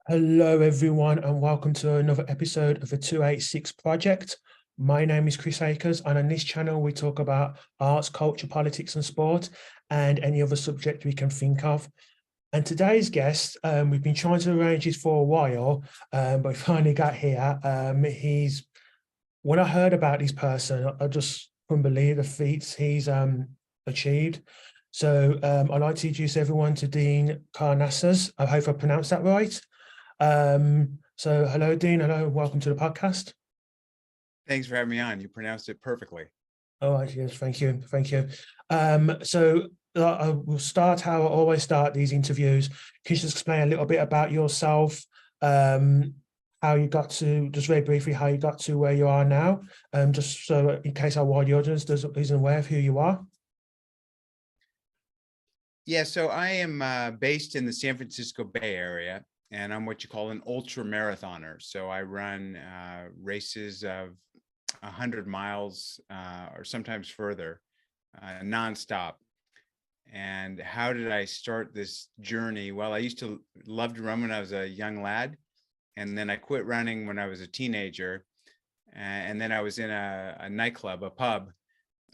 Hello, everyone, and welcome to another episode of the 286 Project. My name is Chris Akers, and on this channel, we talk about arts, culture, politics, and sport, and any other subject we can think of. And today's guest, we've been trying to arrange this for a while, but we finally got here. When I heard about this person, I just couldn't believe the feats he's achieved. So I'd like to introduce everyone to Dean Karnazes. I hope I pronounced that right. So hello, Dean. Hello, welcome to the podcast. Thanks for having me on. You pronounced it perfectly. All right, yes, thank you. Thank you. So I will start how I always start these interviews. Can you just explain a little bit about yourself? How you got to, just very briefly, how you got to where you are now, just so in case our wide audience isn't aware of who you are. Yeah, so I am based in the San Francisco Bay Area, and I'm what you call an ultra marathoner. So I run races of 100 miles or sometimes further, nonstop. And how did I start this journey? Well, I used to love to run when I was a young lad, and then I quit running when I was a teenager. And then I was in a nightclub, a pub,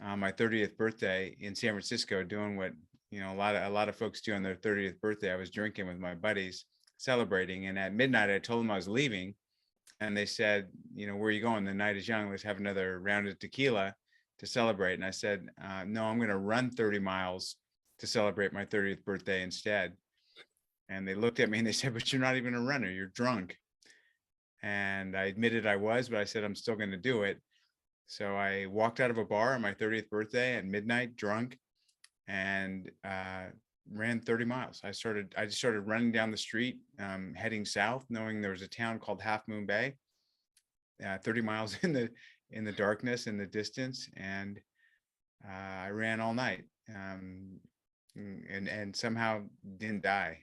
on my 30th birthday in San Francisco, doing what a lot of folks do on their 30th birthday. I was drinking with my buddies, celebrating, and at midnight I told them I was leaving, and they said, where are you going? The night is young. Let's have another round of tequila to celebrate. And I said, no, I'm going to run 30 miles to celebrate my 30th birthday instead. And they looked at me and they said, but you're not even a runner, you're drunk. And I admitted I was, but I said, I'm still going to do it. So I walked out of a bar on my 30th birthday at midnight, drunk, and ran 30 miles. I just started running down the street, heading south, knowing there was a town called Half Moon Bay, 30 miles in the darkness, in the distance, and I ran all night, and somehow didn't die.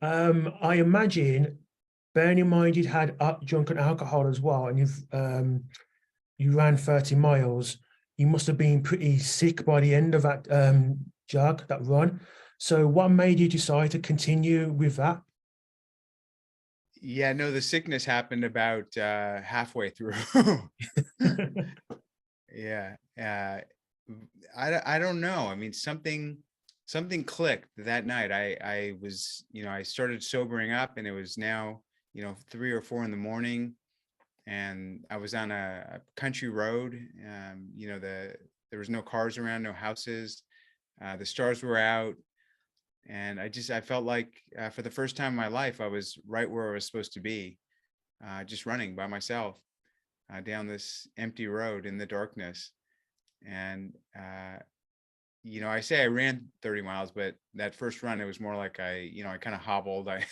I imagine, bearing in mind you'd had drunken alcohol as well, and you ran 30 miles, you must have been pretty sick by the end of that that run. So what made you decide to continue with that? Yeah, no, the sickness happened about halfway through. Yeah, I don't know. I mean, something clicked that night. I was, I started sobering up, and it was now 3 or 4 in the morning, and I was on a country road. There was no cars around, no houses. The stars were out, and I felt like for the first time in my life I was right where I was supposed to be, just running by myself down this empty road in the darkness. And I say I ran 30 miles, but that first run, it was more like I kind of hobbled. I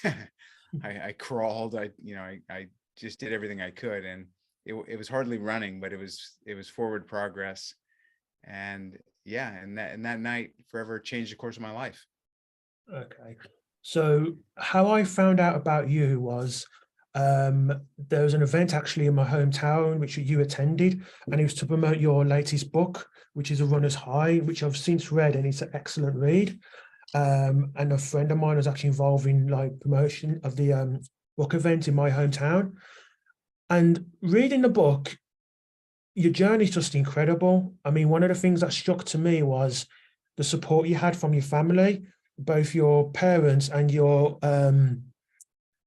crawled. I just did everything I could, and it was hardly running, but it was forward progress. And yeah, and that night forever changed the course of my life. Okay. So how I found out about you was there was an event actually in my hometown which you attended, and it was to promote your latest book, which is A Runner's High, which I've since read, and it's an excellent read. And a friend of mine was actually involved in like promotion of the book event in my hometown. And reading the book, your journey is just incredible. I mean, one of the things that struck to me was the support you had from your family, both your parents and your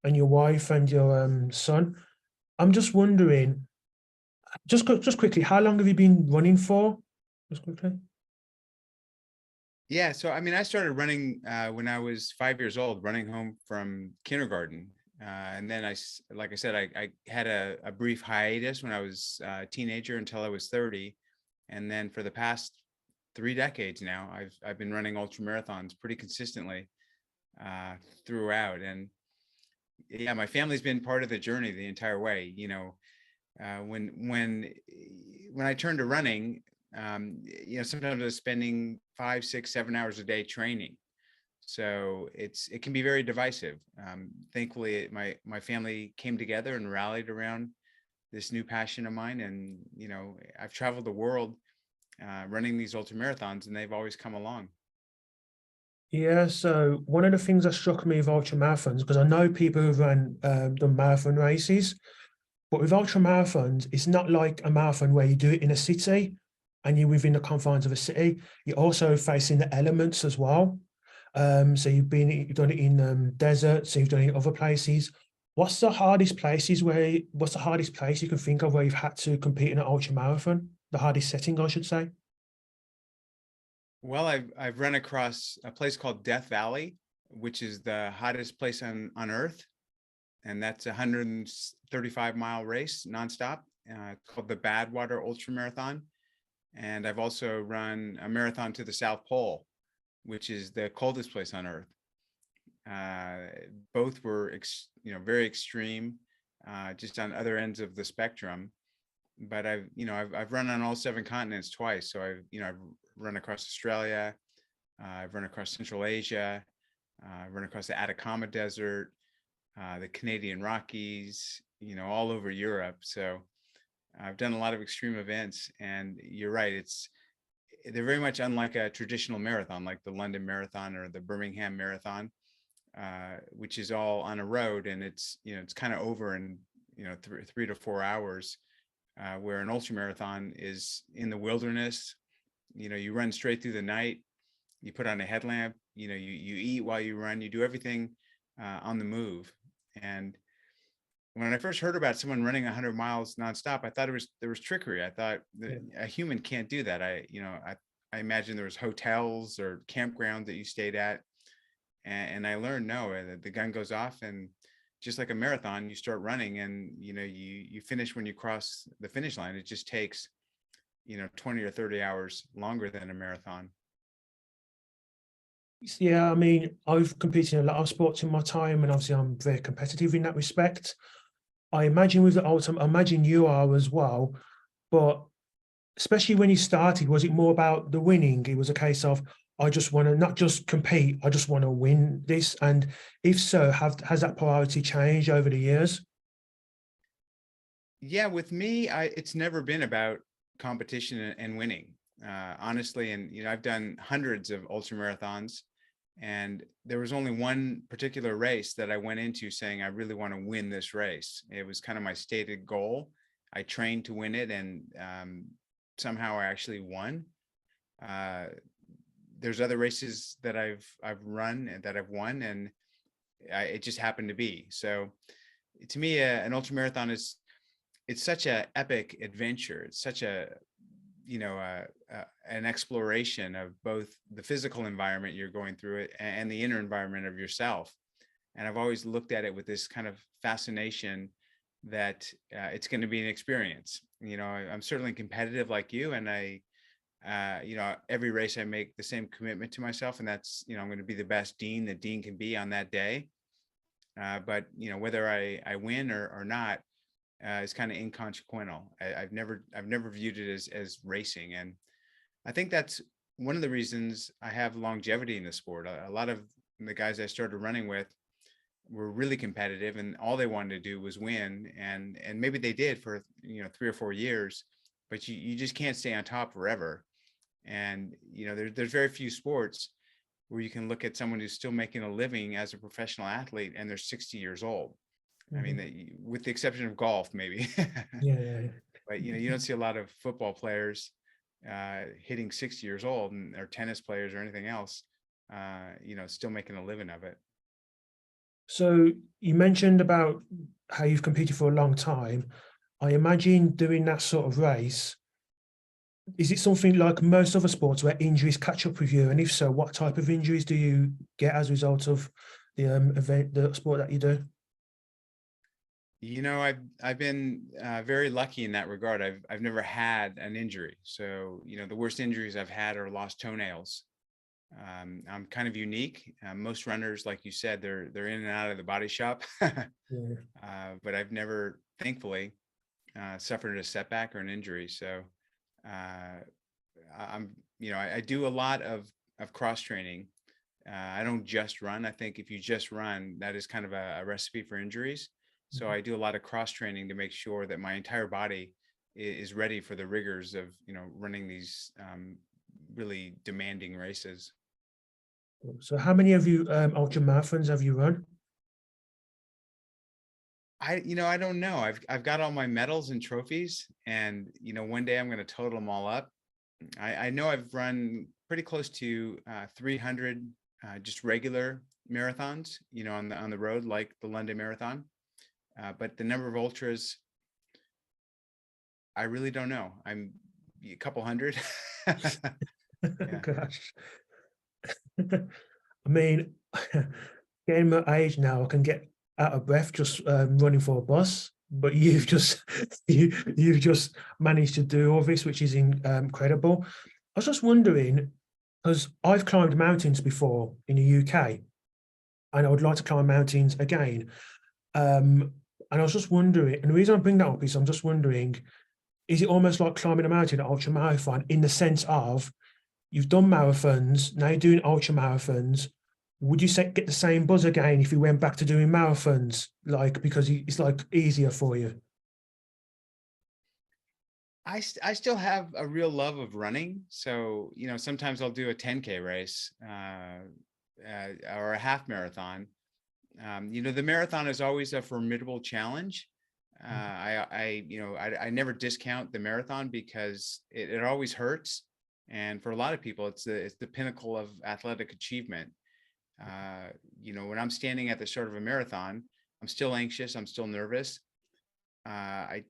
wife and your son. I'm just wondering, just quickly, how long have you been running for? Just quickly. Yeah, so I mean, I started running when I was 5 years old, running home from kindergarten, and then like I said, I had a brief hiatus when I was a teenager until I was 30, and then for the past 3 decades now, I've been running ultra marathons pretty consistently uh, throughout. And yeah, my family's been part of the journey the entire way. When I turned to running, sometimes I was spending 5, 6, 7 hours a day training. So it can be very divisive. Thankfully, my family came together and rallied around this new passion of mine. And I've traveled the world running these ultra marathons, and they've always come along. Yeah, so one of the things that struck me with ultra marathons, because I know people who've run the marathon races, but with ultra marathons, it's not like a marathon where you do it in a city and you're within the confines of a city. You're also facing the elements as well. So you've done it in deserts, so you've done it in other places. What's the hardest place you can think of where you've had to compete in an ultra marathon? The hardest setting, I should say. Well, I've run across a place called Death Valley, which is the hottest place on Earth, and that's a 135-mile race nonstop, called the Badwater Ultra Marathon. And I've also run a marathon to the South Pole, which is the coldest place on Earth. Uh, Both were very extreme, just on other ends of the spectrum. But I've run on all 7 continents twice. So I've run across Australia, I've run across Central Asia, I've run across the Atacama Desert, the Canadian Rockies, all over Europe. So I've done a lot of extreme events, and you're right. They're very much unlike a traditional marathon, like the London Marathon or the Birmingham Marathon, which is all on a road, and it's kind of over in 3 to 4 hours, where an ultra marathon is in the wilderness. You run straight through the night. You put on a headlamp. You eat while you run. You do everything on the move. And when I first heard about someone running 100 miles nonstop, I thought there was trickery. I thought that a human can't do that. I imagine there was hotels or campgrounds that you stayed at, and I learned no, the gun goes off, and just like a marathon, you start running, and you finish when you cross the finish line. It just takes 20 or 30 hours longer than a marathon. Yeah, I mean, I've competed in a lot of sports in my time, and obviously I'm very competitive in that respect. I imagine with the ultimate, I imagine you are as well, but especially when you started, was it more about the winning? It was a case of, I just want to not just compete, I just want to win this. And if so, has that priority changed over the years? Yeah, with me, it's never been about competition and winning, honestly. And I've done hundreds of ultra marathons, and there was only one particular race that I went into saying I really want to win this race. It was kind of my stated goal. I trained to win it, and somehow I actually won. Uh, there's other races that I've run and that I've won, and it just happened to be. So to me, an ultra marathon is it's such a epic adventure. It's such an exploration of both the physical environment you're going through it and the inner environment of yourself. And I've always looked at it with this kind of fascination that it's going to be an experience. I'm certainly competitive like you, and every race I make the same commitment to myself, and that's, I'm going to be the best Dean that Dean can be on that day. But whether I win or not is kind of inconsequential. I've never viewed it as racing, and I think that's one of the reasons I have longevity in the sport. A lot of the guys I started running with were really competitive, and all they wanted to do was win, and maybe they did for 3 or 4 years, but you just can't stay on top forever. And there's very few sports where you can look at someone who's still making a living as a professional athlete and they're 60 years old. I Mhm. mean, with the exception of golf, maybe. Yeah, yeah, yeah. But you don't see a lot of football players hitting 60 years old, or tennis players or anything else, still making a living of it. So you mentioned about how you've competed for a long time. I imagine doing that sort of race, is it something like most other sports where injuries catch up with you? And if so, what type of injuries do you get as a result of the event, the sport that you do? I've been very lucky in that regard. I've never had an injury. So the worst injuries I've had are lost toenails. I'm kind of unique. Most runners, like you said, they're in and out of the body shop. Yeah. But I've never, thankfully, suffered a setback or an injury. So uh, I do a lot of cross training. I don't just run. I think if you just run, that is kind of a recipe for injuries. So Mhm. I do a lot of cross training to make sure that my entire body is ready for the rigors of running these really demanding races. So how many of you ultra marathons have you run? I don't know. I've got all my medals and trophies, and one day I'm going to total them all up. I know I've run pretty close to 300 just regular marathons, on the road, like the London Marathon. But the number of ultras, I really don't know. I'm a couple hundred. Yeah. Gosh. I mean, getting my age now, I can get out of breath just running for a bus. But you've just you've just managed to do all this, which is incredible. I was just wondering, because I've climbed mountains before in the UK, and I would like to climb mountains again. And I was just wondering, and the reason I bring that up is I'm just wondering, is it almost like climbing a mountain at ultra marathon in the sense of you've done marathons, now you're doing ultra marathons. Would you say get the same buzz again if you went back to doing marathons, like because it's like easier for you? I still have a real love of running. So, sometimes I'll do a 10K race or a half marathon. The marathon is always a formidable challenge. I never discount the marathon because it always hurts. And for a lot of people, it's the pinnacle of athletic achievement. When I'm standing at the start of a marathon, I'm still anxious. I'm still nervous. I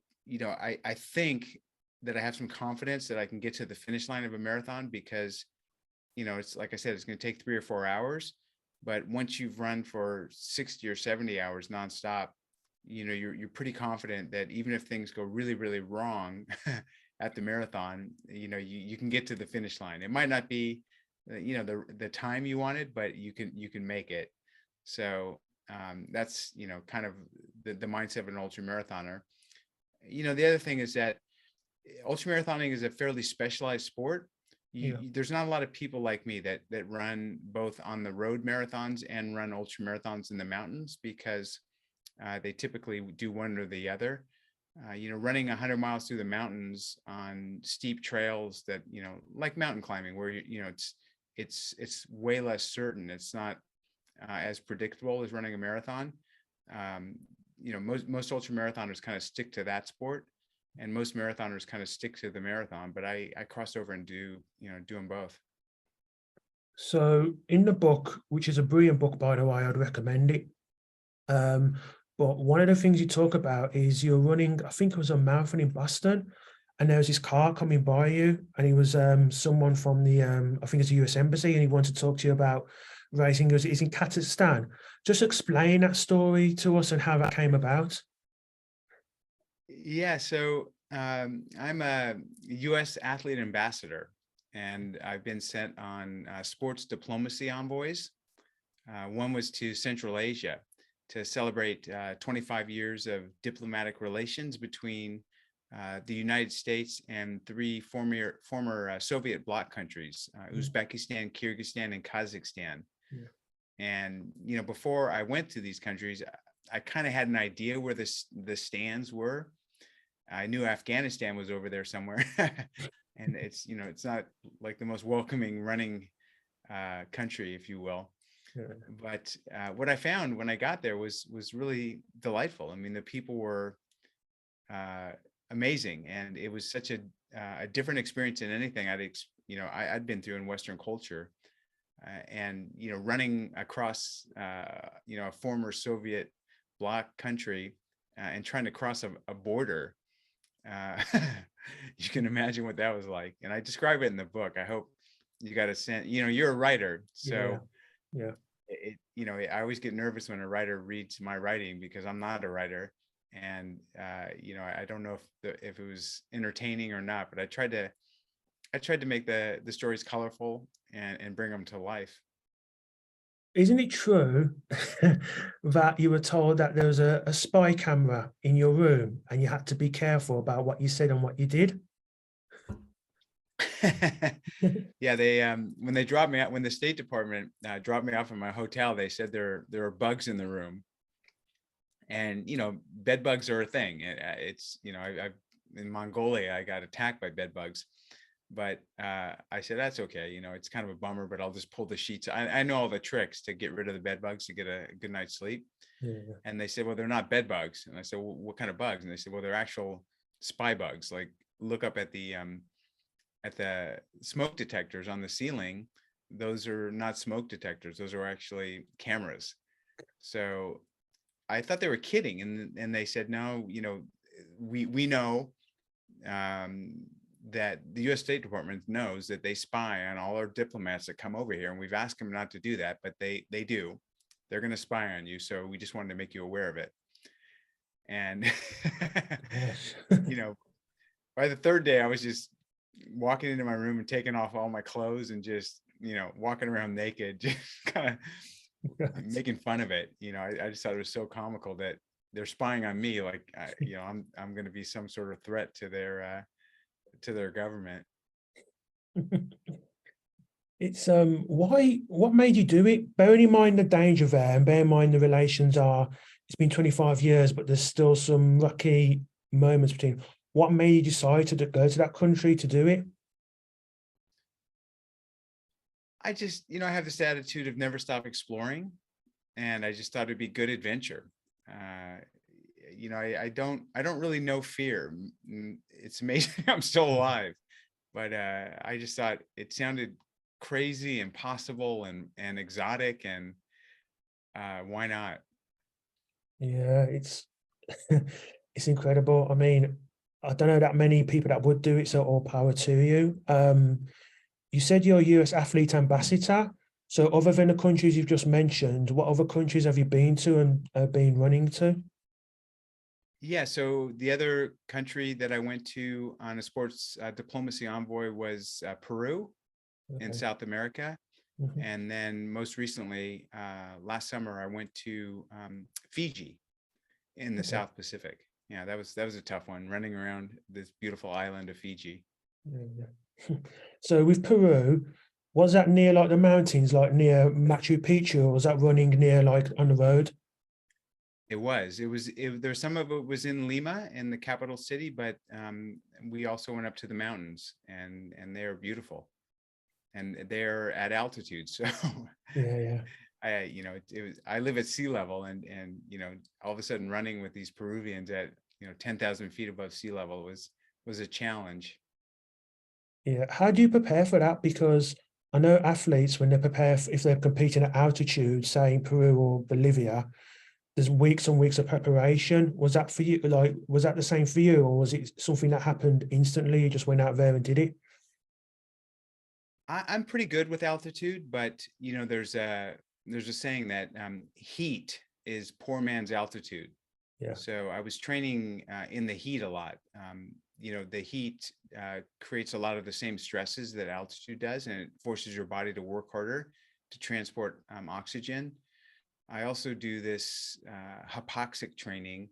think that I have some confidence that I can get to the finish line of a marathon because, it's like I said, it's going to take 3 or 4 hours. But once you've run for 60 or 70 hours nonstop, you're pretty confident that even if things go really, really wrong at the marathon, you can get to the finish line. It might not be, the time you wanted, but you can make it. So that's, kind of the mindset of an ultra marathoner. The other thing is that ultramarathoning is a fairly specialized sport. Yeah. There's not a lot of people like me that run both on the road marathons and run ultra marathons in the mountains because they typically do one or the other. Running 100 miles through the mountains on steep trails that, like mountain climbing, where it's way less certain. It's not as predictable as running a marathon. Most ultra marathoners kind of stick to that sport, and most marathoners kind of stick to the marathon. But I cross over and do them both. So in the book, which is a brilliant book, by the way, I'd recommend it. But one of the things you talk about is you're running, I think it was a marathon in Boston, and there was this car coming by you, and he was someone from the, I think it's the US Embassy, and he wanted to talk to you about racing. It's in Kazakhstan. Just explain that story to us and how that came about. Yeah, so I'm a U.S. athlete ambassador, and I've been sent on sports diplomacy envoys. One was to Central Asia to celebrate 25 years of diplomatic relations between the United States and three former Soviet bloc countries, Uzbekistan, Kyrgyzstan, and Kazakhstan. Yeah. And before I went to these countries, I kind of had an idea where the stands were. I knew Afghanistan was over there somewhere, and it's not like the most welcoming running country, if you will. Yeah. But what I found when I got there was really delightful. I mean, the people were amazing, and it was such a different experience than anything I'd been through in Western culture. And running across a former Soviet bloc country and trying to cross a border, you can imagine what that was like. And I describe it in the book. I hope you got a sense. You're a writer, so yeah. I always get nervous when a writer reads my writing because I'm not a writer, and I don't know if it was entertaining or not, but I tried to make the stories colorful and bring them to life. Isn't it true that you were told that there was a spy camera in your room and you had to be careful about what you said and what you did? Yeah, they when they dropped me out, when the State Department dropped me off in my hotel, they said there are bugs in the room, and bed bugs are a thing. It's I've in Mongolia I got attacked by bed bugs, But I said, that's okay. It's kind of a bummer, but I'll just pull the sheets. I know all the tricks to get rid of the bed bugs to get a good night's sleep. Yeah. And they said, well, they're not bed bugs. And I said, well, what kind of bugs? And they said, well, they're actual spy bugs. Like, look up at the smoke detectors on the ceiling. Those are not smoke detectors. Those are actually cameras. So I thought they were kidding. And they said, no, we know that the U.S. State Department knows that they spy on all our diplomats that come over here. And we've asked them not to do that, but they do. They're going to spy on you. So we just wanted to make you aware of it. And, Gosh. by the third day, I was just walking into my room and taking off all my clothes and just, walking around naked, just kind of making fun of it. I just thought it was so comical that they're spying on me. Like, I'm going to be some sort of threat to their government. It's what made you do it? Bearing in mind the danger there, and bear in mind the relations it's been 25 years, but there's still some rocky moments between. What made you decide to go to that country to do it? I just, I have this attitude of never stop exploring, and I just thought it'd be good adventure. I don't really know fear. It's amazing I'm still alive, but I just thought it sounded crazy, impossible, and exotic, and why not? Yeah, it's it's incredible. I mean, I don't know that many people that would do it, so all power to you. You said you're a US athlete ambassador. So other than the countries you've just mentioned, what other countries have you been to and been running to? Yeah, so the other country that I went to on a sports diplomacy envoy was Peru in Okay. South America. Mhm. And then most recently, last summer, I went to Fiji in the Okay. South Pacific. Yeah, that was a tough one, running around this beautiful island of Fiji. Yeah, yeah. So with Peru, was that near like the mountains, like near Machu Picchu, or was that running near like on the road? There's some of it was in Lima, in the capital city, but we also went up to the mountains, and they're beautiful, and they're at altitude. So Yeah, yeah. I live at sea level, and all of a sudden running with these Peruvians at 10,000 feet above sea level was a challenge. Yeah. How do you prepare for that? Because I know athletes, when they prepare, if they're competing at altitude, say in Peru or Bolivia, there's weeks and weeks of preparation. Was that for you? Like, was that the same for you, or was it something that happened instantly? You just went out there and did it? I'm pretty good with altitude, but there's a saying that heat is poor man's altitude. Yeah. So I was training in the heat a lot. The heat creates a lot of the same stresses that altitude does, and it forces your body to work harder to transport oxygen. I also do this hypoxic training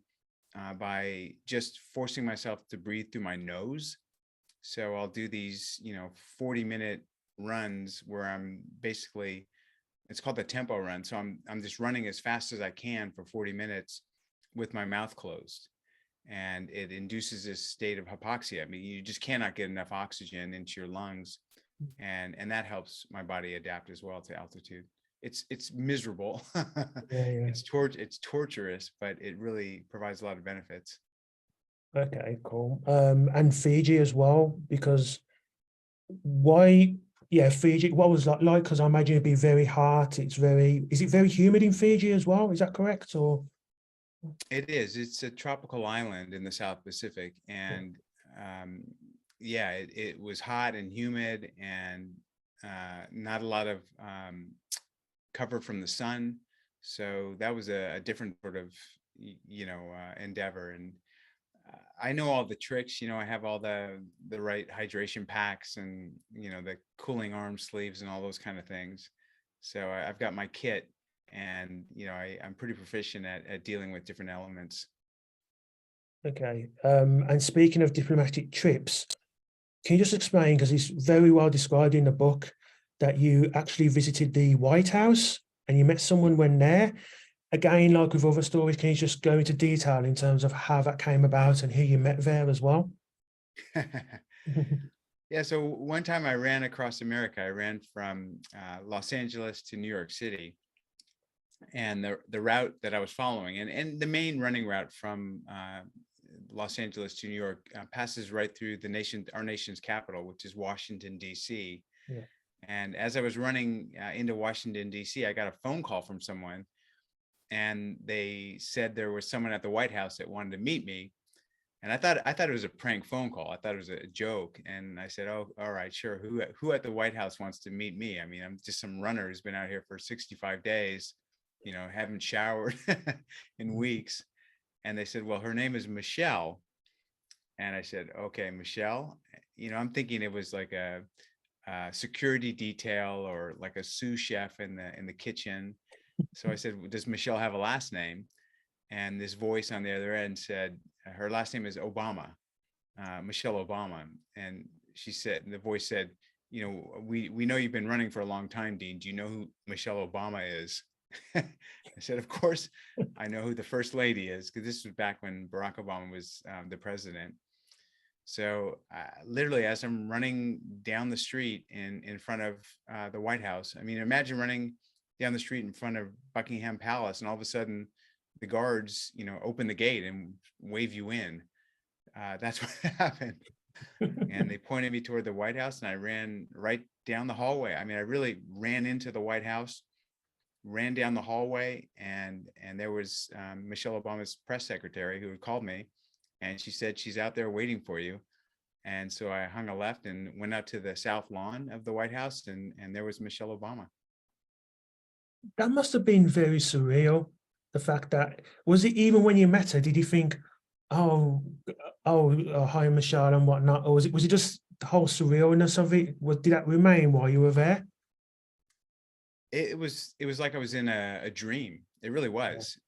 by just forcing myself to breathe through my nose. So I'll do these, 40-minute runs where I'm basically, it's called the tempo run. So I'm just running as fast as I can for 40 minutes with my mouth closed. And it induces this state of hypoxia. I mean, you just cannot get enough oxygen into your lungs. And that helps my body adapt as well to altitude. It's miserable. Yeah, yeah. It's torturous, but it really provides a lot of benefits. Okay, cool. And Fiji as well, because why? Yeah, Fiji. What was that like? Because I imagine it'd be very hot. Is it very humid in Fiji as well? Is that correct? Or It is. It's a tropical island in the South Pacific, and um, yeah, it was hot and humid, and not a lot of cover from the sun. So that was a different sort of endeavor. And I know all the tricks. I have all the right hydration packs, and the cooling arm sleeves and all those kind of things. So I've got my kit, and I'm pretty proficient at dealing with different elements. okay. And speaking of diplomatic trips, can you just explain, because it's very well described in the book, that you actually visited the White House and you met someone when there? Again, like with other stories, can you just go into detail in terms of how that came about and who you met there as well? Yeah, so one time I ran across America. I ran from Los Angeles to New York City, and the route that I was following, and the main running route from Los Angeles to New York passes right through our nation's capital, which is Washington D.C. Yeah. And as I was running into Washington D.C., I got a phone call from someone, and they said there was someone at the White House that wanted to meet me. And I thought it was a prank phone call. I thought it was a joke. And I said, "Oh, all right, sure. Who at the White House wants to meet me? I mean, I'm just some runner who's been out here for 65 days, haven't showered in weeks." And they said, "Well, her name is Michelle." And I said, "Okay, Michelle." I'm thinking it was like a security detail or like a sous chef in the kitchen. So I said, "Does Michelle have a last name?" And this voice on the other end said, her last name is Obama, Michelle Obama. And the voice said, we know you've been running for a long time, Dean. Do you know who Michelle Obama is? I said, of course, I know who the first lady is, because this was back when Barack Obama was the president. So literally, as I'm running down the street in front of the White House, I mean, imagine running down the street in front of Buckingham Palace, and all of a sudden the guards, open the gate and wave you in. That's what happened. And they pointed me toward the White House, and I ran right down the hallway. I mean, I really ran into the White House, ran down the hallway, and there was Michelle Obama's press secretary who had called me, and she said she's out there waiting for you. And so I hung a left and went out to the south lawn of the White House, and there was Michelle Obama. That must have been very surreal. The fact that, was it even when you met her, did you think, oh, hi, Michelle and whatnot? Or was it just the whole surrealness of it? Did that remain while you were there? It was like I was in a dream. It really was.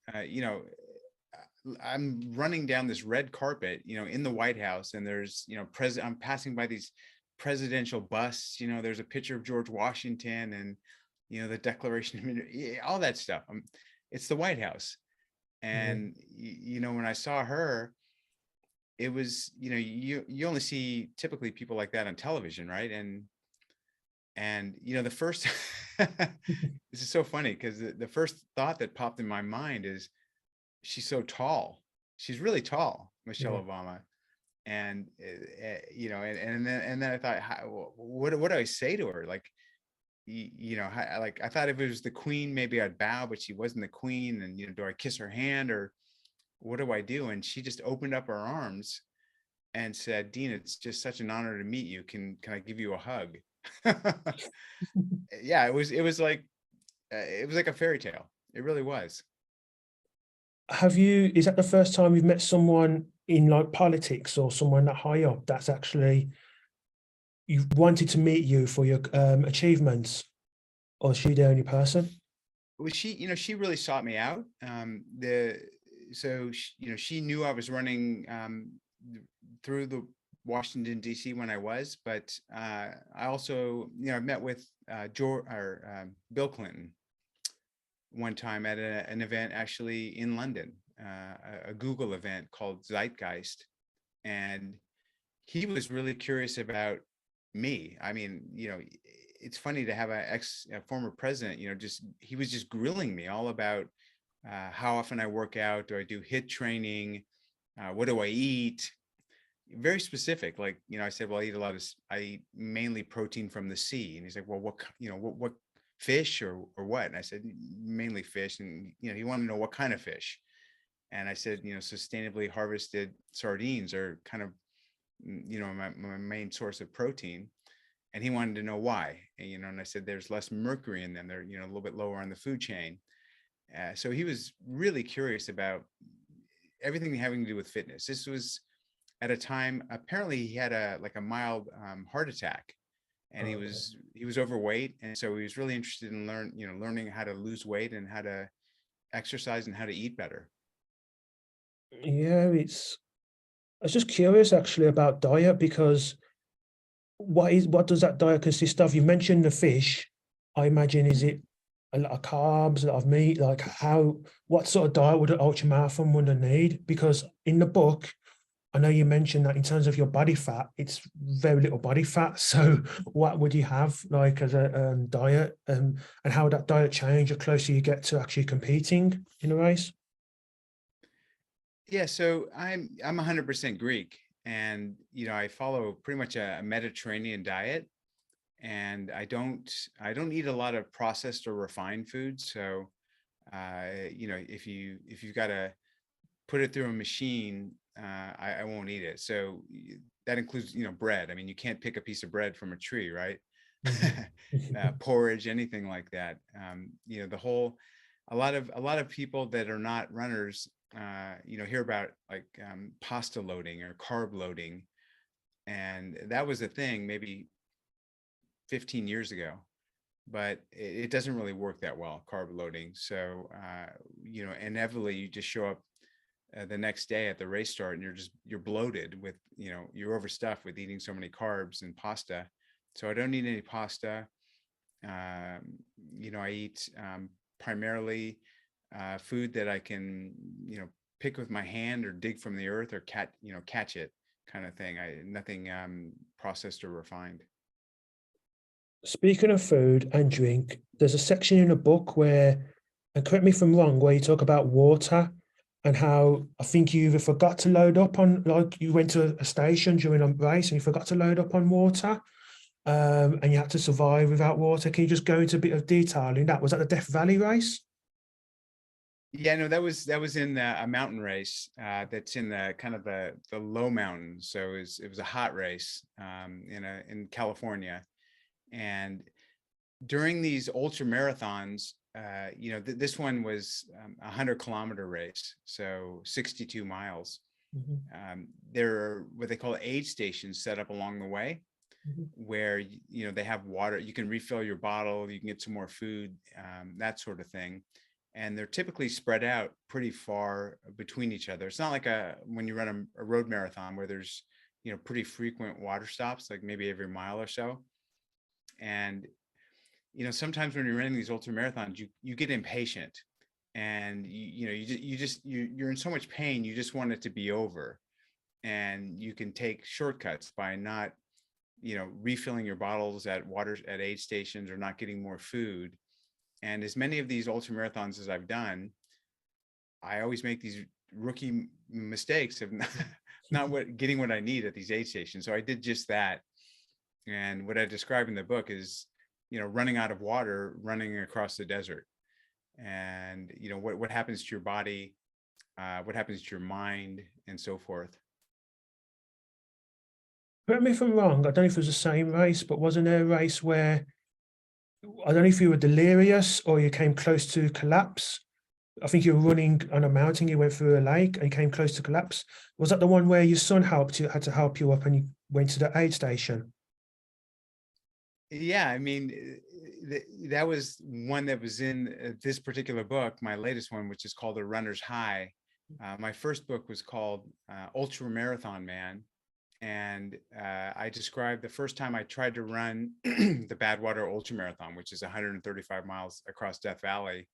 I'm running down this red carpet, in the White House, and there's, I'm passing by these presidential busts. There's a picture of George Washington, and the Declaration of Independence, all that stuff. It's the White House, and when I saw her, it was, you only see typically people like that on television, right? And the first, this is so funny, because the first thought that popped in my mind is, she's so tall. She's really tall, Michelle Obama. And and then I thought, what do I say to her? Like, like, I thought if it was the queen, maybe I'd bow, but she wasn't the queen. And do I kiss her hand, or what do I do? And she just opened up her arms and said, "Dean, it's just such an honor to meet you. Can I give you a hug?" Yeah, it was like a fairy tale. It really was. Is that the first time you've met someone in like politics or someone that high up that's actually you've wanted to meet you for your achievements, or is she the only person? Well, she really sought me out. She knew I was running through the Washington D.C. when I was, but I also, I met with Bill Clinton one time at an event actually in London, a Google event called Zeitgeist, and he was really curious about me. I mean, it's funny to have a former president, he was just grilling me all about how often I work out, do I do HIIT training, what do I eat? Very specific. Like, I said, well, I eat mainly protein from the sea. And he's like, well, what fish or what? And I said, mainly fish. And, he wanted to know what kind of fish. And I said, sustainably harvested sardines are kind of, my main source of protein. And he wanted to know why. And I said, there's less mercury in them. They're, a little bit lower on the food chain. So he was really curious about everything having to do with fitness. This was at a time, apparently he had a mild heart attack, and he was overweight. And so he was really interested in learning how to lose weight and how to exercise and how to eat better. Yeah, I was just curious actually about diet, because what does that diet consist of? You mentioned the fish. I imagine, is it a lot of carbs, a lot of meat? Like what sort of diet would an ultramarathon runner need? Because in the book, I know you mentioned that in terms of your body fat, it's very little body fat. So what would you have like as a diet, and how would that diet change the closer you get to actually competing in a race? Yeah, so I'm 100% Greek, and I follow pretty much a Mediterranean diet, and I don't eat a lot of processed or refined food. So if you've got to put it through a machine, I won't eat it. So that includes bread. I mean, you can't pick a piece of bread from a tree, right? Mhm. Porridge, anything like that. The whole a lot of people that are not runners, hear about like pasta loading or carb loading, and that was a thing maybe 15 years ago, but it doesn't really work that well, carb loading. So inevitably you just show up the next day at the race start and you're bloated with, you're overstuffed with eating so many carbs and pasta. So I don't eat any pasta. I eat primarily food that I can, pick with my hand or dig from the earth or catch it, kind of thing. Nothing processed or refined. Speaking of food and drink, there's a section in the book where, and correct me if I'm wrong, where you talk about water and how I think you either forgot to load up on, like you went to a station during a race and you forgot to load up on water, and you had to survive without water. Can you just go into a bit of detail in that? Was that the Death Valley race? Yeah, no, that was in a mountain race that's in the kind of the low mountains. So it was a hot race in California, and during these ultra marathons, this one was a 100-kilometer race, so 62 miles. Mhm, There are what they call aid stations set up along the way, mhm, where they have water. You can refill your bottle, you can get some more food, that sort of thing. And they're typically spread out pretty far between each other. It's not like when you run a road marathon where there's pretty frequent water stops, like maybe every mile or so. And sometimes when you're running these ultra marathons, you get impatient, and you're in so much pain, you just want it to be over. And you can take shortcuts by not refilling your bottles at aid stations or not getting more food. And as many of these ultra marathons as I've done, I always make these rookie mistakes of not getting what I need at these aid stations. So I did just that. And what I describe in the book is, running out of water, running across the desert. And, what happens to your body, what happens to your mind, and so forth. correct me if I'm wrong, I don't know if it was the same race, but wasn't there a race where I don't know if you were delirious or you came close to collapse? I think you were running on a mountain, you went through a lake and you came close to collapse. Was that the one where your son helped you, had to help you up and you went to the aid station? Yeah, I mean, that was one that was in this particular book, my latest one, which is called The Runner's High. My first book was called Ultra Marathon Man. And I described the first time I tried to run the Badwater Ultra Marathon, which is 135 miles across Death Valley.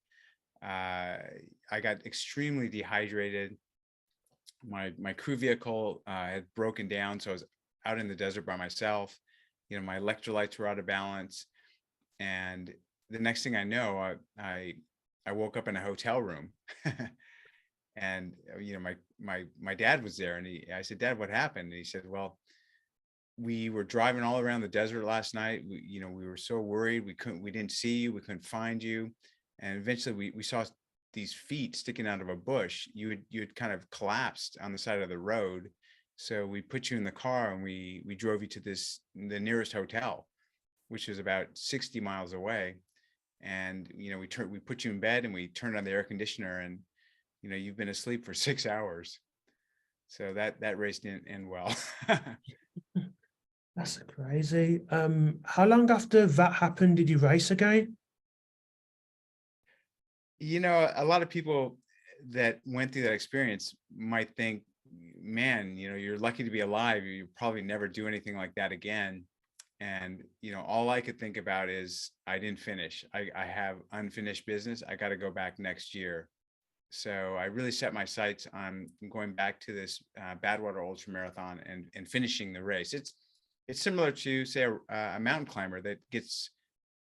I got extremely dehydrated. My crew vehicle had broken down, so I was out in the desert by myself. My electrolytes were out of balance, and the next thing I know, I woke up in a hotel room. And my dad was there, and I said, "Dad, what happened?" And he said, "Well, we were driving all around the desert last night. We were so worried. We didn't see you. We couldn't find you. And eventually we saw these feet sticking out of a bush. You had kind of collapsed on the side of the road. So we put you in the car and we drove you to the nearest hotel, which is about 60 miles away. And, we put you in bed and we turned on the air conditioner, and, you've been asleep for 6 hours. So that race didn't end well." That's crazy. How long after that happened did you race again? A lot of people that went through that experience might think, man, you're lucky to be alive. You probably never do anything like that again. And, all I could think about is I didn't finish. I have unfinished business. I got to go back next year. So I really set my sights on going back to this Badwater Ultra Marathon and finishing the race. It's similar to, say, a mountain climber that gets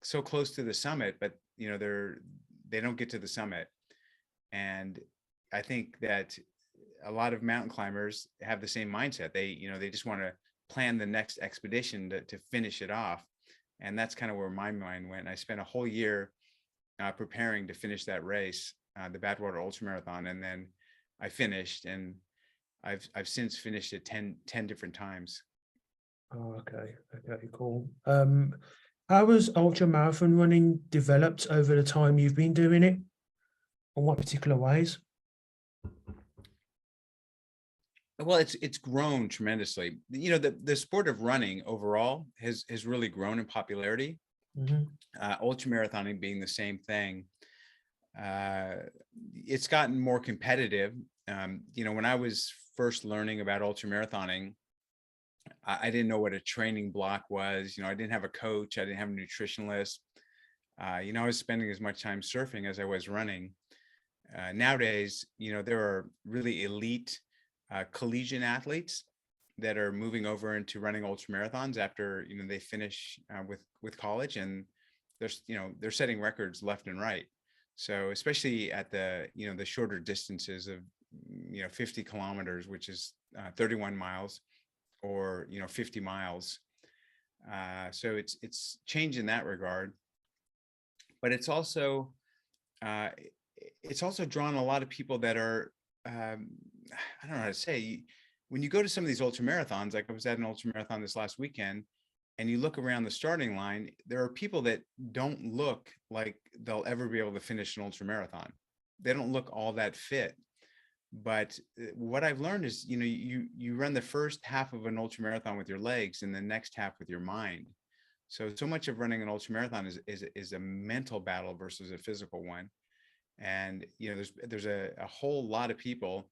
so close to the summit, but they don't get to the summit. And I think that a lot of mountain climbers have the same mindset. They just want to plan the next expedition to finish it off. And that's kind of where my mind went. I spent a whole year preparing to finish that race, the Badwater Ultra Marathon, and then I finished, and I've since finished it 10 different times. Oh, okay, cool. How has ultra marathon running developed over the time you've been doing it? In what particular ways? Well, it's grown tremendously. The sport of running overall has really grown in popularity. Mm-hmm. Ultra marathoning being the same thing. It's gotten more competitive. When I was first learning about ultra marathoning, I didn't know what a training block was. I didn't have a coach. I didn't have a nutritionalist. I was spending as much time surfing as I was running. Nowadays, there are really elite collegiate athletes that are moving over into running ultra marathons after they finish with college, and they're setting records left and right. So especially at the the shorter distances of 50 kilometers, which is 31 miles, or 50 miles. So it's changed in that regard, but it's also drawn a lot of people that are I don't know how to say. When you go to some of these ultra marathons, like I was at an ultra marathon this last weekend, and you look around the starting line, there are people that don't look like they'll ever be able to finish an ultra marathon. They don't look all that fit. But what I've learned is, you run the first half of an ultra marathon with your legs and the next half with your mind. So much of running an ultra marathon is a mental battle versus a physical one. And there's a whole lot of people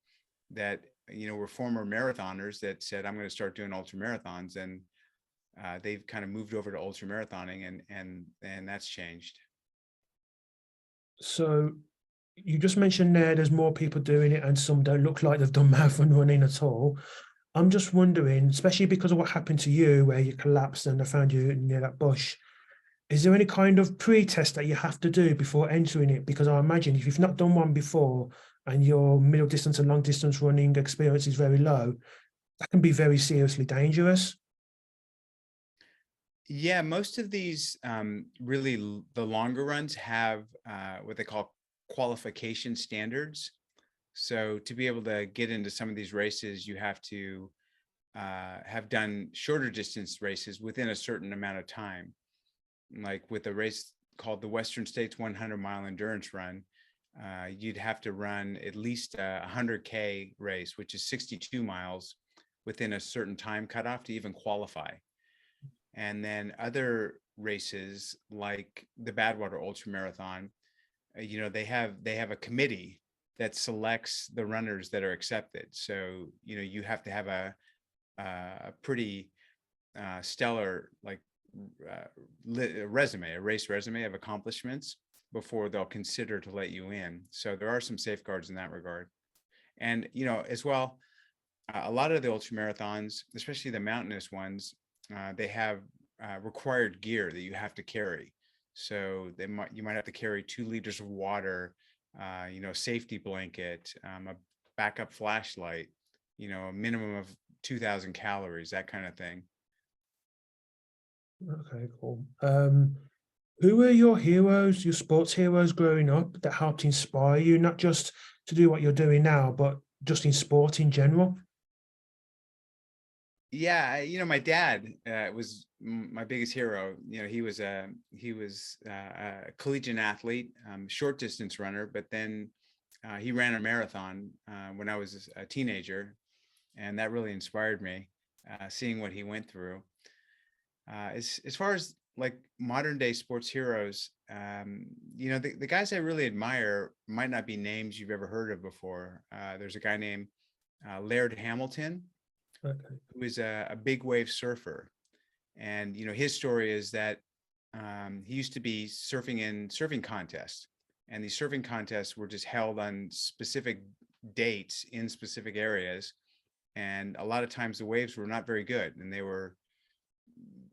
that were former marathoners that said, I'm going to start doing ultra marathons, and they've kind of moved over to ultra marathoning, and that's changed. So you just mentioned there's more people doing it, and some don't look like they've done marathon running at all. I'm just wondering, especially because of what happened to you, where you collapsed and they found you near that bush. Is there any kind of pre-test that you have to do before entering it? Because I imagine if you've not done one before and your middle distance and long distance running experience is very low, that can be very seriously dangerous. Yeah, most of these really the longer runs have what they call qualification standards. So to be able to get into some of these races, you have to have done shorter distance races within a certain amount of time. Like with a race called the Western States 100-mile endurance run, you'd have to run at least a 100K race, which is 62 miles, within a certain time cutoff to even qualify. And then other races like the Badwater Ultra Marathon, they have a committee that selects the runners that are accepted. So you have to have a pretty stellar a race resume of accomplishments before they'll consider to let you in. So there are some safeguards in that regard. And as well, a lot of the ultra marathons, especially the mountainous ones, they have required gear that you have to carry. So you might have to carry 2 liters of water, safety blanket, a backup flashlight, a minimum of 2,000 calories, that kind of thing. Okay, cool. Who were your heroes, your sports heroes growing up that helped inspire you, not just to do what you're doing now, but just in sport in general? Yeah, my dad was my biggest hero. He was a collegiate athlete, short distance runner, but then he ran a marathon when I was a teenager, and that really inspired me, seeing what he went through. As far as like modern day sports heroes, the guys I really admire might not be names you've ever heard of before. There's a guy named Laird Hamilton, Okay. who is a big wave surfer. And, his story is that he used to be surfing in surfing contests, And these surfing contests were just held on specific dates in specific areas. And a lot of times the waves were not very good, and they were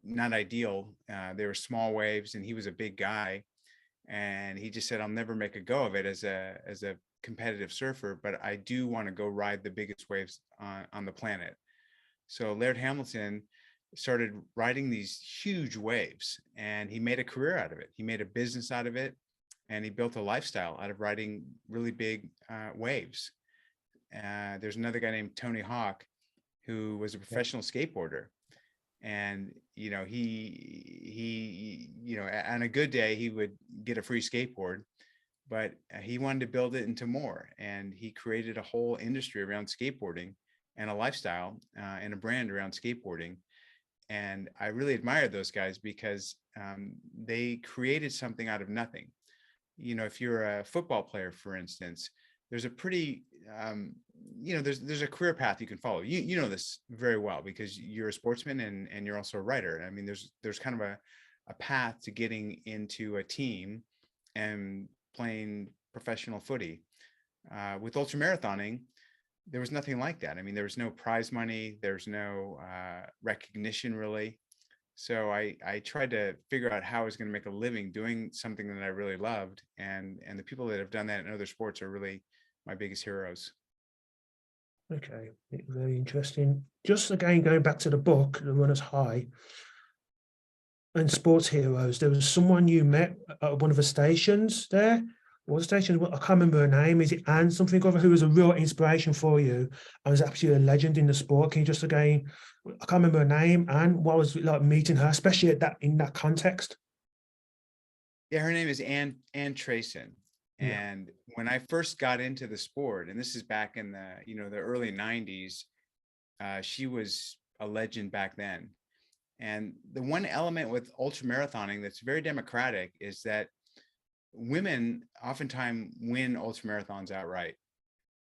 not ideal. They were small waves, and he was a big guy. And he just said, I'll never make a go of it as a competitive surfer, but I do want to go ride the biggest waves on the planet. So Laird Hamilton started riding these huge waves, and he made a career out of it. He made a business out of it, and he built a lifestyle out of riding really big waves. There's another guy named Tony Hawk, who was a professional skateboarder. And, he on a good day, he would get a free skateboard, but he wanted to build it into more. And he created a whole industry around skateboarding, and a lifestyle and a brand around skateboarding. And I really admire those guys because they created something out of nothing. If you're a football player, for instance, there's a pretty, there's a career path you can follow. You know this very well because you're a sportsman and you're also a writer. I mean, there's kind of a path to getting into a team and playing professional footy. With ultramarathoning, there was nothing like that. I mean, there was no prize money. There's no recognition, really. So I tried to figure out how I was going to make a living doing something that I really loved. And the people that have done that in other sports are really my biggest heroes. Okay, very interesting. Just again, going back to the book, The Runner's High and Sports Heroes, there was someone you met at one of the stations there. What station? I can't remember her name. Is it Anne something or other, who was a real inspiration for you and was actually a legend in the sport? Can you just again, I can't remember her name, Anne, what was it like meeting her, especially in that context? Yeah, her name is Ann Trayson. Yeah. And when I first got into the sport, and this is back in the early 90s, she was a legend back then. And the one element with ultramarathoning that's very democratic is that women oftentimes win ultramarathons outright.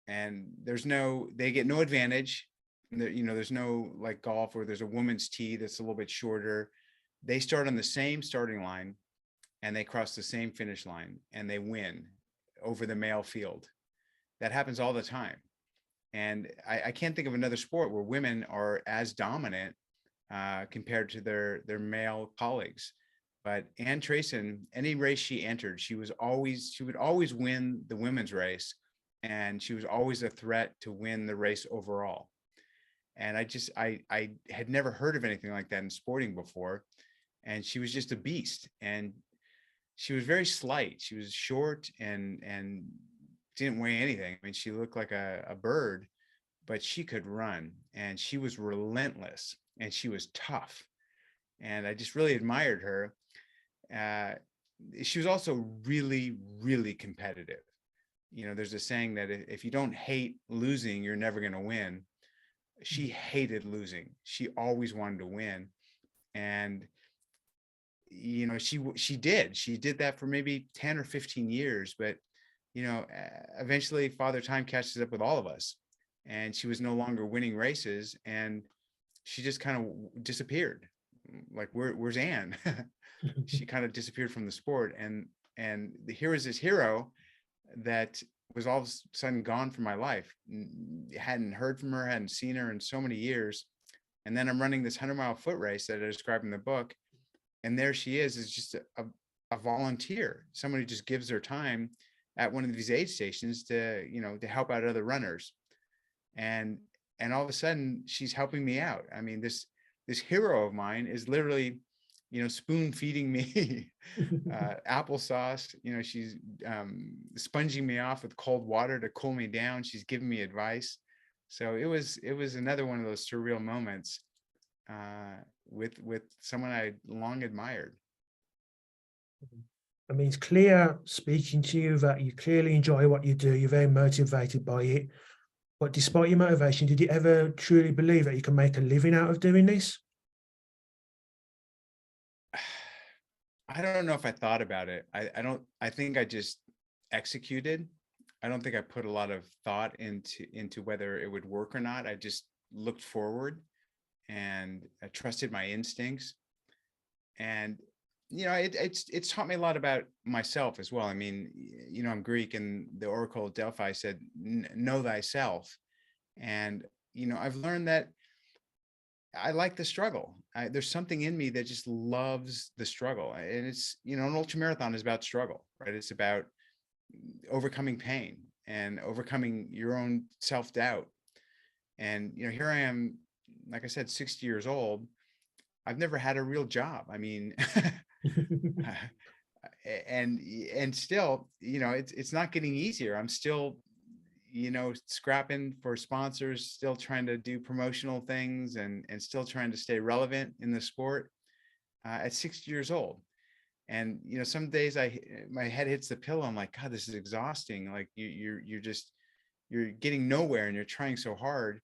And they get no advantage. There's no like golf where there's a women's tee that's a little bit shorter. They start on the same starting line, and they cross the same finish line, and they win over the male field. That happens all the time. And I can't think of another sport where women are as dominant compared to their male colleagues. But Ann Trayson, any race she entered, she would always win the women's race, and she was always a threat to win the race overall. And I had never heard of anything like that in sporting before. And she was just a beast. And she was very slight. She was short and didn't weigh anything. I mean, she looked like a bird, but she could run, and she was relentless, and she was tough. And I just really admired her. She was also really, really competitive. There's a saying that if you don't hate losing, you're never going to win. She hated losing. She always wanted to win. And she did that for maybe 10 or 15 years, but eventually Father Time catches up with all of us, and she was no longer winning races, and she just kind of disappeared. Like, where's Anne? She kind of disappeared from the sport, and here is this hero that was all of a sudden gone from my life. Hadn't heard from her, hadn't seen her in so many years. And then I'm running this 100-mile foot race that I described in the book, and there she is just a volunteer, someone who just gives their time at one of these aid stations to help out other runners. And all of a sudden she's helping me out. I mean, this hero of mine is literally, spoon feeding me applesauce. She's sponging me off with cold water to cool me down. She's giving me advice. So it was another one of those surreal moments with someone I long admired. I mean, it's clear speaking to you that you clearly enjoy what you do. You're very motivated by it. But despite your motivation, did you ever truly believe that you can make a living out of doing this? I don't know if I thought about it. I think I just executed. I don't think I put a lot of thought into whether it would work or not. I just looked forward, and I trusted my instincts. And it's taught me a lot about myself as well. I mean, I'm Greek, and the Oracle of Delphi said, know thyself. And, I've learned that I like the struggle. There's something in me that just loves the struggle. And it's, an ultra marathon is about struggle, right? It's about overcoming pain and overcoming your own self-doubt. And, here I am, like I said, 60 years old. I've never had a real job. I mean, and still, it's not getting easier. I'm still, scrapping for sponsors, still trying to do promotional things, and still trying to stay relevant in the sport at 60 years old. And some days my head hits the pillow. I'm like, God, this is exhausting. Like you're getting nowhere, and you're trying so hard.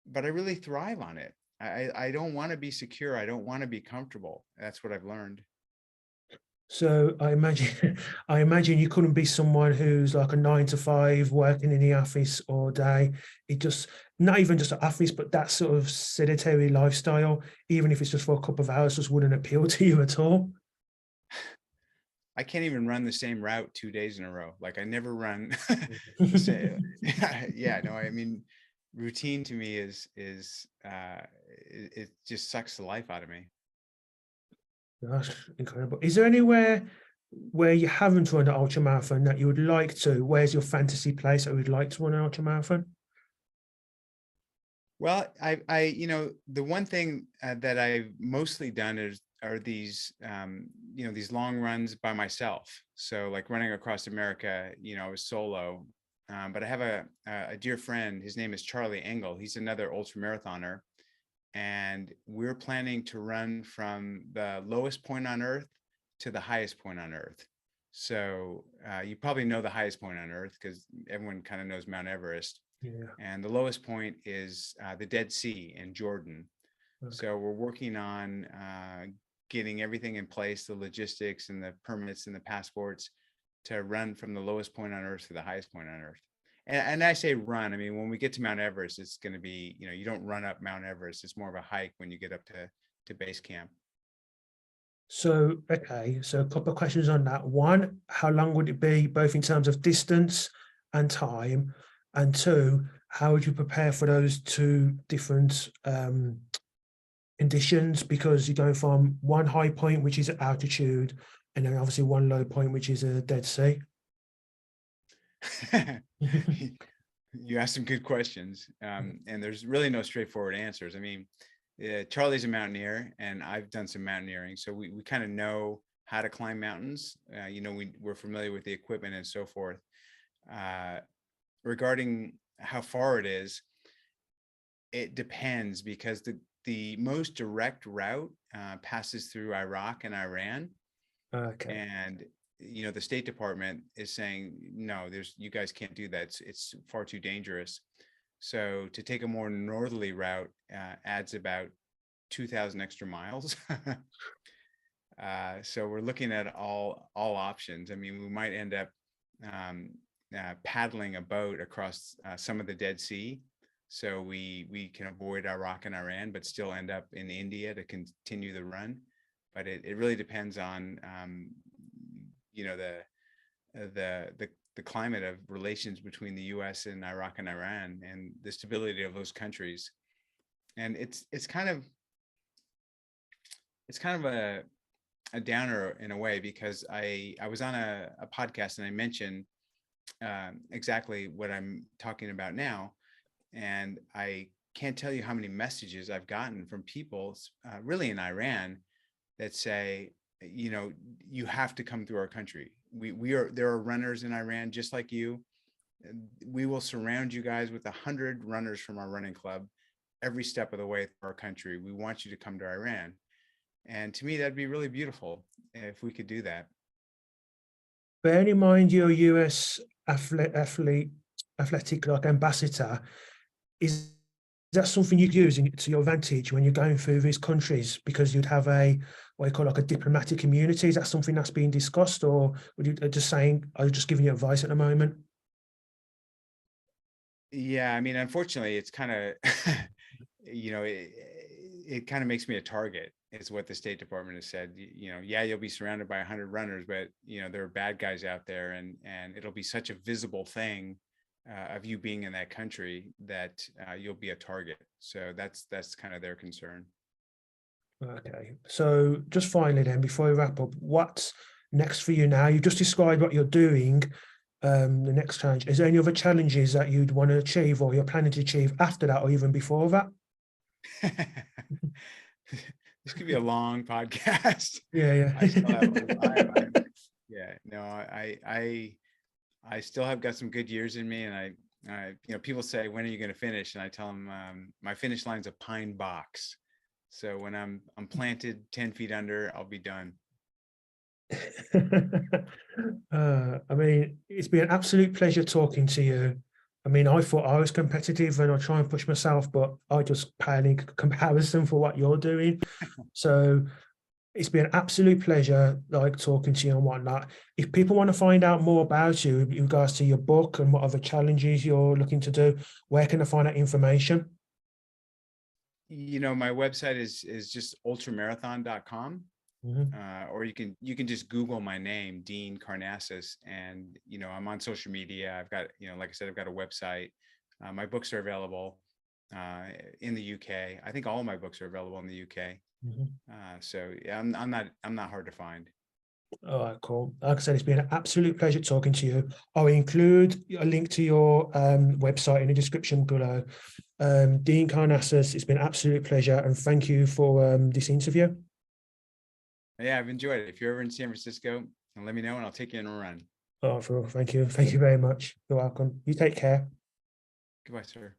But I really thrive on it. I don't want to be secure. I don't want to be comfortable. That's what I've learned. So I imagine you couldn't be someone who's like a 9 to 5 working in the office all day. It just, not even just an office, but that sort of sedentary lifestyle, even if it's just for a couple of hours, just wouldn't appeal to you at all. I can't even run the same route 2 days in a row. Like I never run the same. Yeah, no, I mean, routine to me is it just sucks the life out of me. That's incredible. Is there anywhere where you haven't run an ultra marathon that you would like to? Where's your fantasy place that you would like to run an ultra marathon? Well, the one thing that I've mostly done are these, these long runs by myself. So like running across America, I was solo. But I have a dear friend. His name is Charlie Engel. He's another ultra marathoner, and we're planning to run from the lowest point on Earth to the highest point on Earth. So you probably know the highest point on Earth because everyone kind of knows Mount Everest. Yeah. And the lowest point is the Dead Sea in Jordan. Okay. So we're working on getting everything in place, the logistics and the permits and the passports to run from the lowest point on Earth to the highest point on Earth. And I say run, I mean, when we get to Mount Everest, it's going to be, you don't run up Mount Everest. It's more of a hike when you get up to base camp. So, okay, so a couple of questions on that. One, how long would it be, both in terms of distance and time? And two, how would you prepare for those two different conditions? Because you're going from one high point, which is altitude, and then obviously one low point, which is a Dead Sea. You asked some good questions, and there's really no straightforward answers. I mean, Charlie's a mountaineer, and I've done some mountaineering, so we kind of know how to climb mountains. We're familiar with the equipment and so forth. Regarding how far it is, it depends, because the most direct route passes through Iraq and Iran. Okay. And the State Department is saying, no, you guys can't do that. It's far too dangerous. So to take a more northerly route adds about 2,000 extra miles. So we're looking at all options. I mean, we might end up paddling a boat across some of the Dead Sea, so we can avoid Iraq and Iran, but still end up in India to continue the run. But it really depends on the climate of relations between the U.S. and Iraq and Iran, and the stability of those countries. And it's kind of a downer in a way, because I was on a podcast and I mentioned exactly what I'm talking about now, and I can't tell you how many messages I've gotten from people really in Iran that say, you have to come through our country. There are runners in Iran just like you. We will surround you guys with 100 runners from our running club every step of the way through our country. We want you to come to Iran. And to me, that'd be really beautiful if we could do that. Bearing in mind your US athletic like ambassador, is that something you'd use to your advantage when you're going through these countries, because you'd have what you call like a diplomatic immunity? Is that something that's being discussed, or would you just saying, are you just giving you advice at the moment? Yeah, I mean, unfortunately, it's kind of, it kind of makes me a target. is what the State Department has said. Yeah, you'll be surrounded by 100 runners, but there are bad guys out there, and it'll be such a visible thing of you being in that country that you'll be a target. So that's kind of their concern. Okay, so just finally then, before we wrap up, what's next for you now? You've just described what you're doing, the next challenge. Is there any other challenges that you'd want to achieve or you're planning to achieve after that or even before that? This could be a long podcast. Yeah, I still have, yeah. yeah, no, I still have got some good years in me, and people say, when are you going to finish? And I tell them, my finish line's a pine box. So when I'm planted 10 feet under, I'll be done. I mean, it's been an absolute pleasure talking to you. I mean, I thought I was competitive and I try and push myself, but I just pale in comparison for what you're doing. So it's been an absolute pleasure, like talking to you and whatnot. If people want to find out more about you in regards to your book and what other challenges you're looking to do, where can I find that information? My website is just ultramarathon.com. Or you can just Google my name, Dean Karnazes, and I'm on social media. I've got, like I said, I've got a website. My books are available in the UK. I think all of my books are available in the UK. So yeah, I'm not hard to find. All right, cool. Like I said, it's been an absolute pleasure talking to you. I'll include a link to your website in the description below. Dean Karnazes, it's been an absolute pleasure, and thank you for this interview. Yeah, I've enjoyed it. If you're ever in San Francisco, let me know and I'll take you on a run. Oh, thank you. Thank you very much. You're welcome. You take care. Goodbye, sir.